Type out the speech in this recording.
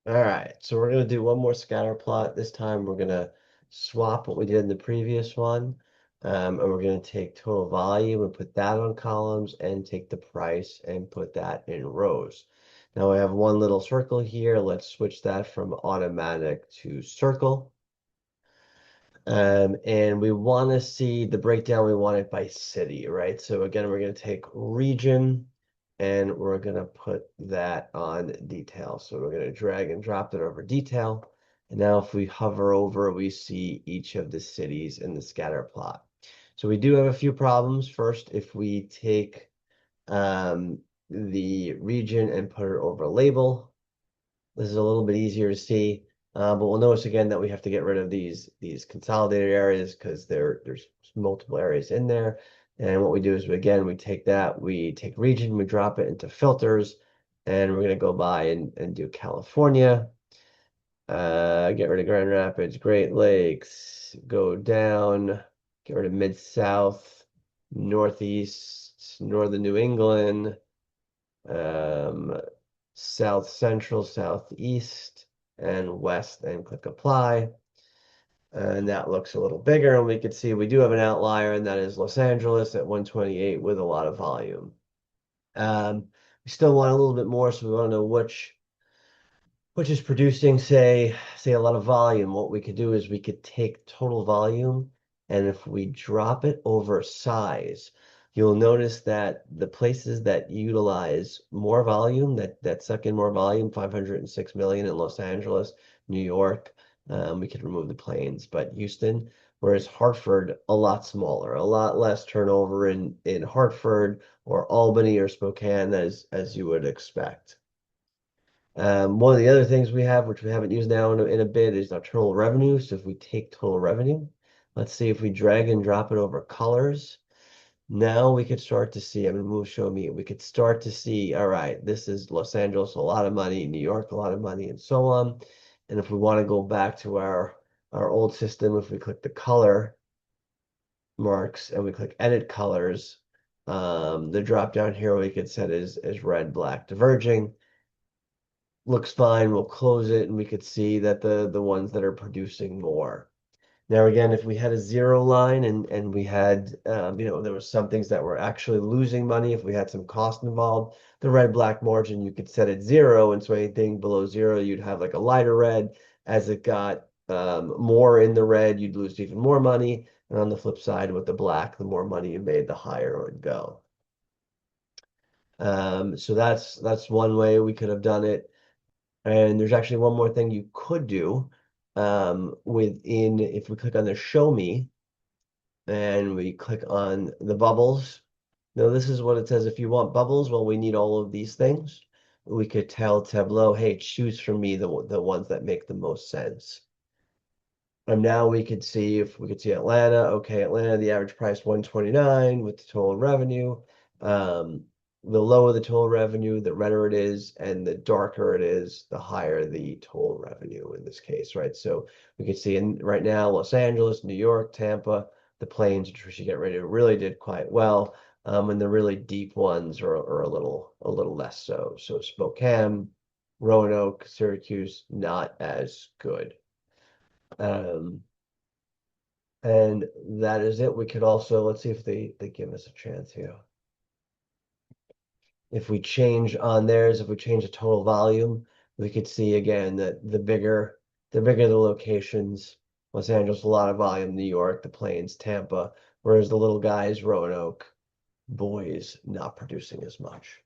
All right, so we're gonna do one more scatter plot. This time we're gonna swap what we did in the previous one. And we're gonna take total volume and put that on columns and take the price and put that in rows. Now I have one little circle here. Let's switch that from automatic to circle. And we want to see the breakdown. We want it by city, right? So again, we're going to take region and we're going to put that on detail. So we're going to drag and drop it over detail. And now if we hover over, we see each of the cities in the scatter plot. So we do have a few problems. First, if we take the region and put it over a label, this is a little bit easier to see. But we'll notice again that we have to get rid of these consolidated areas because there's multiple areas in there. And what we do is, again, we take region, we drop it into filters, and we're going to go by and do California. Get rid of Grand Rapids, Great Lakes, go down, get rid of Mid-South, Northeast, Northern New England, South Central, Southeast, and West, and click Apply. And that looks a little bigger, and we can see we do have an outlier, and that is Los Angeles at 128 with a lot of volume. We still want a little bit more, so we want to know which is producing, say a lot of volume. What we could do is we could take total volume, and if we drop it over size, you'll notice that the places that utilize more volume, that suck in more volume, 506 million in Los Angeles, New York, we could remove the plains, but Houston, whereas Hartford, a lot smaller, a lot less turnover in Hartford or Albany or Spokane as you would expect. One of the other things we have, which we haven't used now in a bit, is our total revenue. So if we take total revenue, let's see if we drag and drop it over colors. Now we could start to see, I'm going to move show me, we could start to see, all right, this is Los Angeles, a lot of money, New York, a lot of money, and so on. And if we want to go back to our old system, if we click the color marks and we click edit colors, the drop down here we could set as red, black, diverging. Looks fine. We'll close it and we could see that the ones that are producing more. Now again, if we had a zero line and we had there was some things that were actually losing money, if we had some cost involved, the red black margin you could set at zero, and so anything below zero you'd have like a lighter red. As it got more in the red, you'd lose even more money, and on the flip side with the black, the more money you made, the higher it would go. So that's one way we could have done it. And there's actually one more thing you could do if we click on the show me and we click on the bubbles. Now this is what it says. If you want bubbles, well, we need all of these things. We could tell Tableau, hey, choose for me the ones that make the most sense. And now we could see if we could see Atlanta. Okay, Atlanta, the average price 129 with the total revenue. The lower the total revenue, the redder it is, and the darker it is, the higher the total revenue in this case, right? So we can see right now, Los Angeles, New York, Tampa, the plains, Tricia Get Ready really did quite well. And the really deep ones are a little less so. So Spokane, Roanoke, Syracuse, not as good. And that is it. We could also, let's see if they give us a chance here. If we change on theirs, if we change the total volume, we could see again that the bigger the locations, Los Angeles, a lot of volume, New York, the Plains, Tampa, whereas the little guys, Roanoke, Boise, not producing as much.